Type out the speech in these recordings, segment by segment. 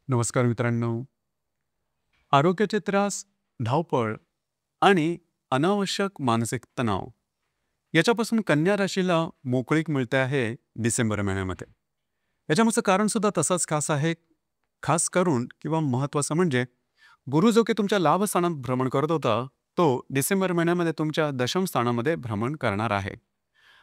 नमस्कार मित्रांनो. आरोग्याचे त्रास, धावपळ आणि अनावश्यक मानसिक तणाव याच्यापासून कन्या राशीला मोकळीक मिळते आहे डिसेंबर महिन्यामध्ये. याच्यामागचं कारण सुद्धा तसंच खास आहे. खास करून किंवा महत्त्वाचं म्हणजे गुरु जो की तुमच्या लाभ स्थानात भ्रमण करत होता, तो डिसेंबर महिन्यामध्ये तुमच्या दशम स्थानामध्ये भ्रमण करणार आहे.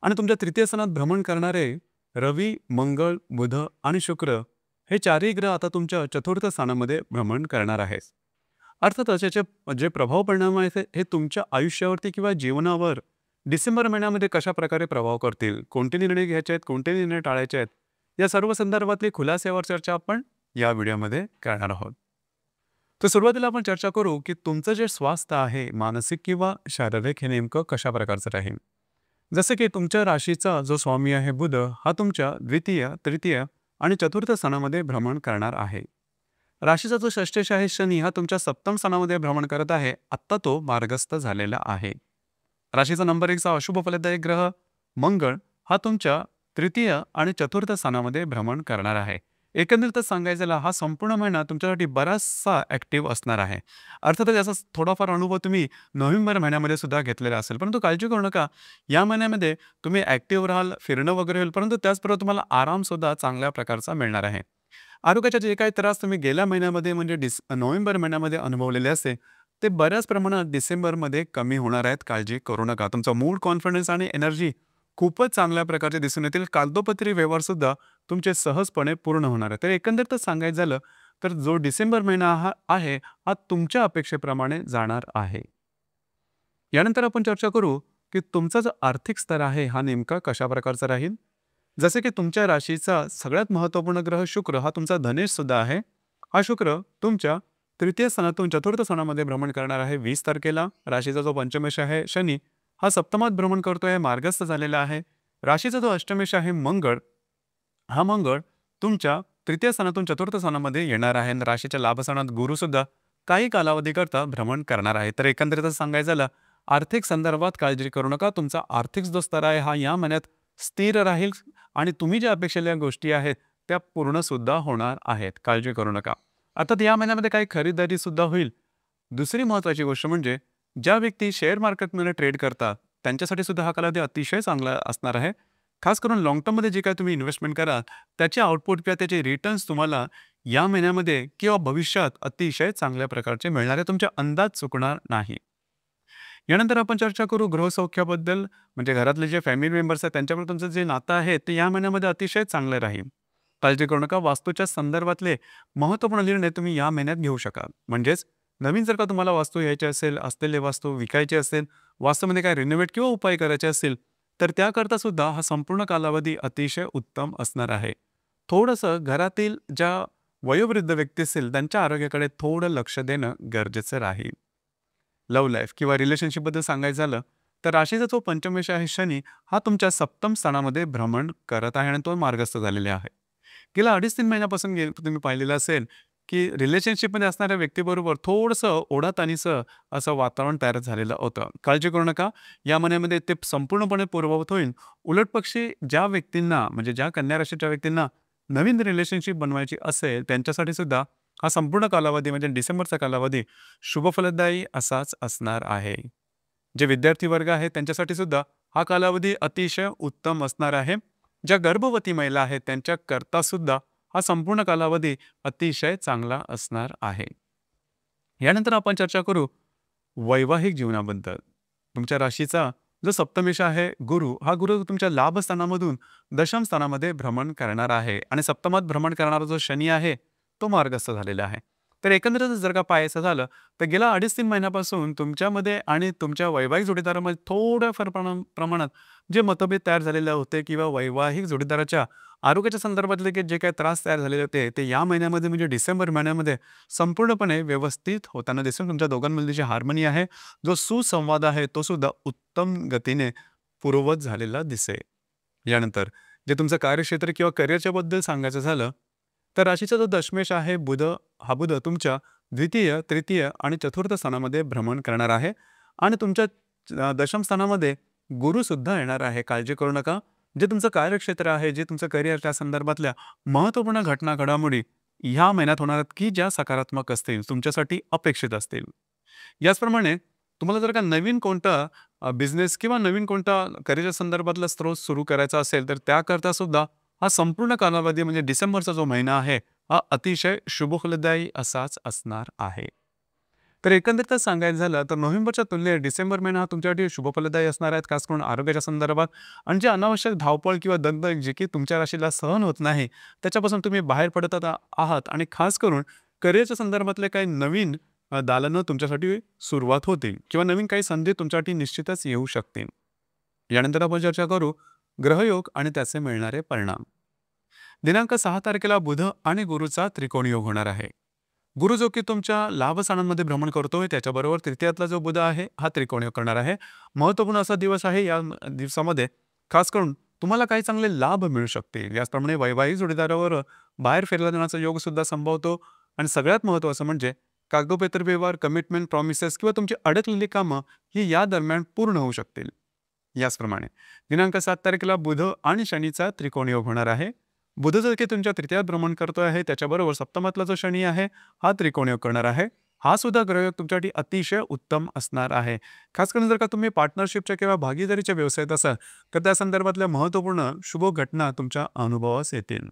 आणि तुमच्या तृतीय स्थानात भ्रमण करणारे रवी, मंगळ, बुध आणि शुक्र हे चारही ग्रह आता तुमच्या चतुर्थ स्थानामध्ये भ्रमण करणार आहेत. अर्थातच याचे जे प्रभाव परिणाम आहेत हे तुमच्या आयुष्यावरती किंवा जीवनावर डिसेंबर महिन्यामध्ये कशा प्रकारे प्रभाव करतील, कोणते निर्णय घ्यायचे आहेत, कोणते निर्णय टाळायचे आहेत, या सर्व संदर्भातली खुलासेवर चर्चा आपण या व्हिडिओमध्ये करणार आहोत. तर सुरुवातीला आपण चर्चा करू की तुमचं जे स्वास्थ्य आहे मानसिक किंवा शारीरिक हे नेमकं कशा प्रकारचं राहील. जसं की तुमच्या राशीचा जो स्वामी आहे बुध हा तुमच्या द्वितीय, तृतीय आणि चतुर्थ स्थानामध्ये भ्रमण करणार आहे. राशीचा जो षष्ठेश आहे शनी हा तुमच्या सप्तम स्थानामध्ये भ्रमण करत आहे. आत्ता तो मार्गस्थ झालेला आहे. राशीचा नंबर 1चा अशुभ फलदायक ग्रह मंगळ हा तुमच्या तृतीय आणि चतुर्थ स्थानामध्ये भ्रमण करणार आहे. एकंदरीतच सांगायचं झालं हा संपूर्ण महिना तुमच्यासाठी बराचसा ॲक्टिव्ह असणार आहे. अर्थातच याचा थोडाफार अनुभव तुम्ही नोव्हेंबर महिन्यामध्ये सुद्धा घेतलेला असेल, परंतु काळजी करू नका. या महिन्यामध्ये तुम्ही ॲक्टिव्ह राहाल, फिरणं वगैरे होईल, परंतु त्याचबरोबर तुम्हाला आरामसुद्धा चांगल्या प्रकारचा मिळणार आहे. आरोग्याचे जे काही त्रास तुम्ही गेल्या महिन्यामध्ये म्हणजे नोव्हेंबर महिन्यामध्ये अनुभवलेले असते, ते बऱ्याच प्रमाणात डिसेंबरमध्ये कमी होणार आहेत. काळजी करू नका. तुमचा मूड, कॉन्फिडन्स आणि एनर्जी खूपच चांगल्या प्रकारचे दिसून येतील. कागदोपत्री व्यवहारसुद्धा तुमचे सहजपणे पूर्ण होणार आहे. तर एकंदरीतच सांगायचं झालं तर जो डिसेंबर महिना हा तुमच्या अपेक्षेप्रमाणे जाणार आहे. यानंतर आपण चर्चा करू की तुमचा जो आर्थिक स्तर आहे हा नेमका कशा प्रकारचा राहील. जसे की तुमच्या राशीचा सगळ्यात महत्त्वपूर्ण ग्रह शुक्र हा तुमचा धनेश सुद्धा आहे. हा शुक्र तुमच्या तृतीय स्थानातून चतुर्थ स्थानामध्ये भ्रमण करणार आहे 20 तारखेला. राशीचा जो पंचमेश आहे शनी हा सप्तमात भ्रमण करतोय, मार्गस्थ झालेला आहे. राशीचा जो अष्टमेश आहे मंगळ हा मंगळ तुमच्या तृतीय स्थानातून चतुर्थ स्थानामध्ये येणार आहे. आणि राशीच्या लाभस्थानात गुरु सुद्धा काही कालावधीकरता भ्रमण करणार आहे. तर एकंदरीतच सांगायचं झालं आर्थिक संदर्भात काळजी करू नका. तुमचा आर्थिक जो स्तर आहे हा या महिन्यात स्थिर राहील आणि तुम्ही ज्या अपेक्षेच्या गोष्टी आहेत त्या पूर्ण सुद्धा होणार आहेत. काळजी करू नका. अर्थात या महिन्यामध्ये काही खरीदारी सुद्धा होईल. दुसरी महत्त्वाची गोष्ट म्हणजे ज्या व्यक्ती शेअर मार्केटमध्ये ट्रेड करतात त्यांच्यासाठी सुद्धा हा कालावधी अतिशय चांगला असणार आहे. खास करून लाँग टर्ममध्ये जे काही तुम्ही इन्व्हेस्टमेंट कराल त्याचे आउटपुट किंवा त्याचे रिटर्न्स तुम्हाला या महिन्यामध्ये किंवा भविष्यात अतिशय चांगल्या प्रकारचे मिळणार आहे. तुमचे अंदाज चुकणार नाही. यानंतर आपण चर्चा करू गृहसौख्याबद्दल. म्हणजे घरातले जे फॅमिली मेंबर्स आहेत त्यांच्याबरोबर तुमचं जे नातं आहे ते या महिन्यामध्ये अतिशय चांगलं राहील. काळजी करू नका. वास्तूच्या संदर्भातले महत्त्वपूर्ण निर्णय तुम्ही या महिन्यात घेऊ शकाल. म्हणजेच नवीन जर का तुम्हाला वास्तू घ्यायची असेल, असलेले वास्तू विकायचे असेल, वास्तूमध्ये काय रिनोव्हेट किंवा उपाय करायचे असतील, तर त्याकरता सुद्धा हा संपूर्ण कालावधी अतिशय उत्तम असणार आहे. थोडंसं घरातील ज्या वयोवृद्ध व्यक्ती असतील त्यांच्या आरोग्याकडे थोडं लक्ष देणं गरजेचं राहील. लव्ह लाईफ किंवा रिलेशनशिपबद्दल सांगायचं झालं तर राशीचा जो पंचमेश आहे शनी हा तुमच्या सप्तम स्थानामध्ये भ्रमण करत आहे आणि तो मार्गस्थ झालेला आहे. गेल्या 2.5-3 महिन्यापासून तुम्ही पाहिलेलं असेल की रिलेशनशिपमध्ये असणाऱ्या व्यक्तीबरोबर थोडंसं ओढाताणीचं असं वातावरण तयार झालेलं होतं. काळजी करू नका. या महिन्यामध्ये ते संपूर्णपणे पूर्ववत होईल. उलटपक्षी ज्या व्यक्तींना म्हणजे ज्या कन्या राशीच्या व्यक्तींना नवीन रिलेशनशिप बनवायची असेल त्यांच्यासाठी सुद्धा हा संपूर्ण कालावधी म्हणजे डिसेंबरचा कालावधी शुभफलदायी असाच असणार आहे. जे विद्यार्थी वर्ग आहे त्यांच्यासाठी सुद्धा हा कालावधी अतिशय उत्तम असणार आहे. ज्या गर्भवती महिला आहेत त्यांच्याकरता सुद्धा हा संपूर्ण कालावधी अतिशय चांगला असणार आहे. यानंतर आपण चर्चा करू वैवाहिक जीवनाबद्दल. तुमच्या राशीचा जो सप्तमेश आहे गुरु हा गुरु तुमच्या लाभस्थानामधून दशम स्थानामध्ये भ्रमण करणार आहे आणि सप्तमात भ्रमण करणारा जो शनी आहे तो मार्गस्थ झालेला आहे. तर एकंदरीतच जर का पाहायचं झालं तर गेल्या 2.5-3 महिन्यापासून तुमच्यामध्ये आणि तुमच्या वैवाहिक जोडीदारामध्ये थोड्याफार प्रमाणात जे मतभेद तयार झालेले होते किंवा वैवाहिक जोडीदाराच्या आरोग्याच्या संदर्भातले जे काही त्रास तयार झालेले होते ते या महिन्यामध्ये म्हणजे डिसेंबर महिन्यामध्ये संपूर्णपणे व्यवस्थित होताना दिसून तुमच्या दोघांमधली जी हार्मनी आहे, जो सुसंवाद आहे तो सुद्धा उत्तम गतीने पूर्ववत झालेला दिसेल. यानंतर जे तुमचं कार्यक्षेत्र किंवा करिअरच्या बद्दल सांगायचं झालं तर राशीचा जो दशमेश आहे बुध हा बुध तुमच्या द्वितीय, तृतीय आणि चतुर्थ स्थानामध्ये भ्रमण करणार आहे आणि तुमच्या दशम स्थानामध्ये गुरु सुद्धा येणार आहे. काळजी करू नका. जे तुमचं कार्यक्षेत्र आहे, जे तुमचं करिअर त्या संदर्भातल्या महत्त्वपूर्ण घटना घडामोडी ह्या महिन्यात होणार आहेत, की ज्या सकारात्मक असतील, तुमच्यासाठी अपेक्षित असतील. याचप्रमाणे तुम्हाला जर का नवीन कोणता बिझनेस किंवा नवीन कोणता करिअरच्या संदर्भातला स्रोत सुरू करायचा असेल, तर त्याकरता सुद्धा हा संपूर्ण कालावधी म्हणजे डिसेंबरचा जो महिना आहे, हा अतिशय शुभफलदायी असाच असणार आहे. तर एकंदरीतच सांगायचं झालं तर नोव्हेंबरच्या तुलनेत डिसेंबर महिना हा तुमच्यासाठी शुभफलदायी असणार आहे, खास करून आरोग्याच्या संदर्भात. आणि जे अनावश्यक धावपळ किंवा दगदग जे की तुमच्या राशीला सहन होत नाही, त्याच्यापासून तुम्ही बाहेर पडत आहात आणि खास करून करिअरच्या संदर्भातले काही नवीन दालनं तुमच्यासाठी सुरुवात होतील किंवा नवीन काही संधी तुमच्यासाठी निश्चितच येऊ शकतील. यानंतर आपण चर्चा करू ग्रहयोग आणि त्याचे मिळणारे परिणाम. दिनांक 6 तारखेला बुध आणि गुरुचा त्रिकोण योग होणार आहे. गुरु जो की तुमच्या लाभस्थानांमध्ये भ्रमण करतोय, त्याच्याबरोबर तृतीयातला जो बुध आहे हा त्रिकोण योग करणार आहे. महत्त्वपूर्ण असा दिवस आहे. या दिवसामध्ये खास करून तुम्हाला काही चांगले लाभ मिळू शकतील. याचप्रमाणे वैवाहिक जोडीदारावर बाहेर फिरला जाण्याचा योग सुद्धा संभवतो. आणि सगळ्यात महत्त्वाचं म्हणजे कागदोपत्री व्यवहार, कमिटमेंट, प्रॉमिसेस किंवा तुमची अडकलेली कामं ही या दरम्यान पूर्ण होऊ शकतील. याचप्रमाणे दिनांक 7 तारखेला बुध आणि शनीचा त्रिकोण योग होणार आहे. बुध जर की तुमच्या तृतीयात भ्रमण करतो आहे, त्याच्याबरोबर सप्तमातला जो शनी आहे हा त्रिकोण योग करणार आहे. हा सुद्धा ग्रहयोग तुमच्यासाठी अतिशय उत्तम असणार आहे. खास करून जर का तुम्ही पार्टनरशिपच्या किंवा भागीदारीच्या व्यवसायात असाल, तर त्या संदर्भातल्या महत्त्वपूर्ण शुभ घटना तुमच्या अनुभवास येतील.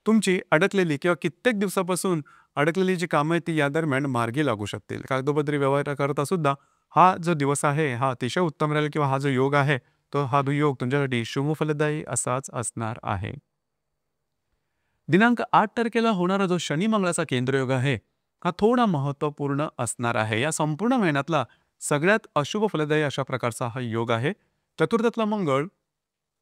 तुमची अडकलेली किंवा कित्येक दिवसापासून अडकलेली जी कामं आहेत ती या दरम्यान मार्गी लागू शकतील. कागदोपत्री व्यवहार करता सुद्धा हा जो दिवस आहे हा अतिशय उत्तम राहील किंवा हा जो योग आहे तो हा योग तुमच्यासाठी शुभफलदायी असाच असणार आहे. दिनांक 8 तारखेला होणारा जो शनी मंगळाचा केंद्रयोग आहे हा थोडा महत्त्वपूर्ण असणार आहे. या संपूर्ण महिन्यातला सगळ्यात अशुभ फलदायी अशा प्रकारचा हा योग आहे. चतुर्थातला मंगळ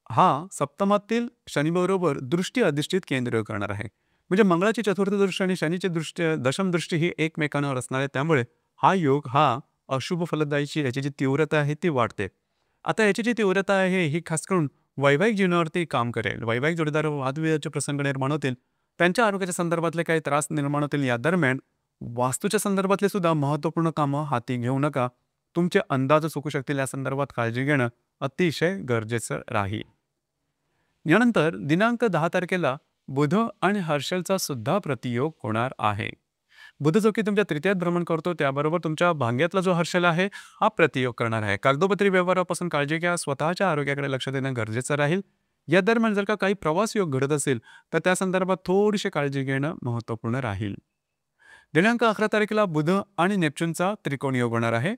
हा सप्तमातील शनीबरोबर दृष्टी अधिष्ठित केंद्रयोग करणार आहे. म्हणजे मंगळाची चतुर्थ दृष्टी आणि शनीची दृष्टी दशम दृष्टी ही एकमेकांवर असणार आहे. त्यामुळे हा योग हा अशुभ फलदायीची याची जी तीव्रता आहे ती वाढते. आता याची जी तीव्रता आहे ही खास करून वैवाहिक जीवनावरती काम करेल. वैवाहिक जोडीदार वादविवादाचे प्रसंग निर्माण होतील. त्यांच्या आरोग्याच्या संदर्भातले काही त्रास निर्माण होतील. या दरम्यान वास्तूच्या संदर्भातले सुद्धा महत्त्वपूर्ण कामं हाती घेऊ नका. तुमचे अंदाज चुकू शकतील. या संदर्भात काळजी घेणं अतिशय गरजेचं राहील. यानंतर दिनांक 10 तारखेला बुध आणि हर्षलचा सुद्धा प्रतियोग होणार आहे. बुध जो की तुमच्या तृतीयात भ्रमण करतो, त्याबरोबर तुमच्या भाग्यातला जो हर्षल आहे हा प्रतियोग करणार आहे. कागदोपत्री व्यवहारापासून काळजी घ्या. स्वतःच्या आरोग्याकडे लक्ष देणं गरजेचं राहील. या दरम्यान जर का काही प्रवास योग घडत असेल तर त्या संदर्भात थोडीशी काळजी घेणं महत्त्वपूर्ण राहील. दिनांक 11 तारखेला बुध आणि नेपच्यूनचा त्रिकोण योग होणार आहे.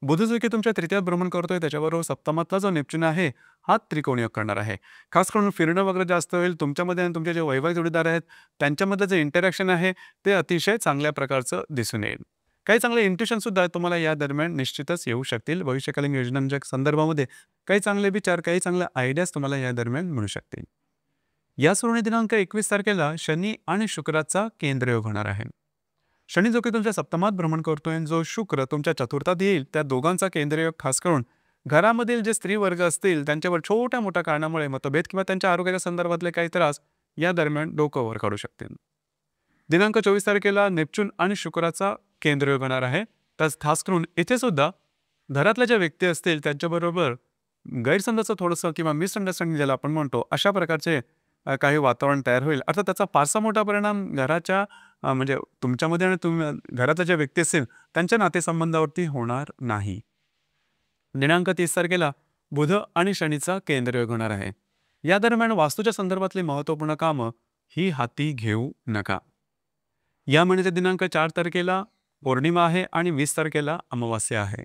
बुध जो की तुमच्या तृतीयात भ्रमण करतोय, त्याच्याबरोबर सप्तमातला जो नेपच्यून आहे हा त्रिकोण योग करणार आहे. खास करून फिरणं वगैरे जास्त होईल. तुमच्यामध्ये आणि तुमचे जे वैवाहिक जोडीदार आहेत त्यांच्यामधलं जे इंटरॅक्शन आहे ते अतिशय चांगल्या प्रकारचं दिसून येईल. काही चांगले इंट्युशन सुद्धा तुम्हाला या दरम्यान निश्चितच येऊ शकतील. भविष्यकालीन योजनांच्या संदर्भामध्ये काही चांगले विचार, काही चांगल्या आयडियाज तुम्हाला या दरम्यान मिळू शकतील. या सोडून दिनांक 21 तारखेला शनी आणि शुक्राचा केंद्रयोग होणार आहे. शनी जो की तुमच्या सप्तमात भ्रमण करतोय, जो शुक्र तुमच्या चतुर्थात येईल, त्या दोघांचा केंद्रयोग खास करून घरामधील जे स्त्री वर्ग असतील त्यांच्यावर छोट्या मोठ्या कारणामुळे मतभेद किंवा त्यांच्या आरोग्याच्या संदर्भातले काही त्रास या दरम्यान डोकं वर काढू शकतील. दिनांक 24 तारखेला नेपच्यून आणि शुक्राचा केंद्रयोग होणार आहे. तर खास करून इथे सुद्धा घरातल्या ज्या व्यक्ती असतील त्यांच्याबरोबर गैरसमजाचं थोडंसं किंवा मिसअंडरस्टँडिंग ज्याला आपण म्हणतो अशा प्रकारचे काही वातावरण तयार होईल. अर्थात त्याचा फारसा मोठा परिणाम घराच्या म्हणजे तुमच्यामध्ये आणि घरातल्या ज्या व्यक्ती असतील त्यांच्या नातेसंबंधावरती होणार नाही. दिनांक 30 तारखेला बुध आणि शनीचा केंद्रयोग होणार आहे. या दरम्यान वास्तूच्या संदर्भातली महत्त्वपूर्ण कामं ही हाती घेऊ नका. या महिन्याच्या दिनांक 4 तारखेला पौर्णिमा आहे आणि 20 तारखेला अमावास्या आहे.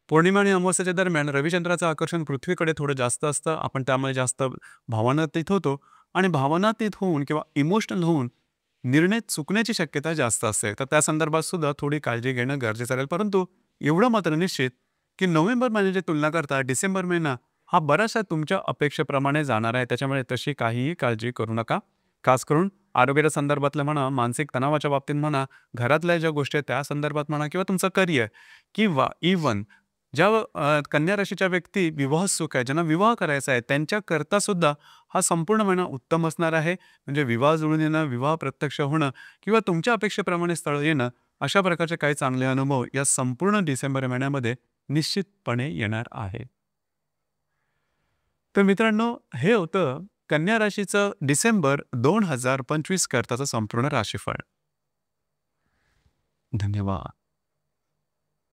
पौर्णिमा आणि अमावस्येच्या दरम्यान रविचंद्राचं आकर्षण पृथ्वीकडे थोडं जास्त असतं. आपण त्यामुळे जास्त भावनातीत होतो आणि भावनातीत होऊन किंवा इमोशनल होऊन निर्णय चुकण्याची शक्यता जास्त असते. तर त्या संदर्भात सुद्धा थोडी काळजी घेणं गरजेचं राहील. परंतु एवढं मात्र निश्चित की नोव्हेंबर महिन्याची तुलना करता डिसेंबर महिना हा बराचसा तुमच्या अपेक्षेप्रमाणे जाणार आहे. त्याच्यामुळे तशी काहीही काळजी करू नका. खास करून आरोग्याच्या संदर्भातलं म्हणा, मानसिक तणावाच्या बाबतीत म्हणा, घरातल्या ज्या गोष्टी आहेत त्या संदर्भात म्हणा किंवा तुमचं करिअर किंवा इव्हन ज्या कन्या राशीच्या व्यक्ती विवाह सुख आहे, ज्यांना विवाह करायचा आहे त्यांच्याकरता सुद्धा हा संपूर्ण महिना उत्तम असणार आहे. म्हणजे विवाह जुळून येणं, विवाह प्रत्यक्ष होणं किंवा तुमच्या अपेक्षेप्रमाणे स्थळ येणं अशा प्रकारचे काही चांगले अनुभव या संपूर्ण डिसेंबर महिन्यामध्ये निश्चितपणे येणार आहे. तर मित्रांनो, हे होतं कन्या राशीचं डिसेंबर 2025 करताचं संपूर्ण राशीफळ. धन्यवाद.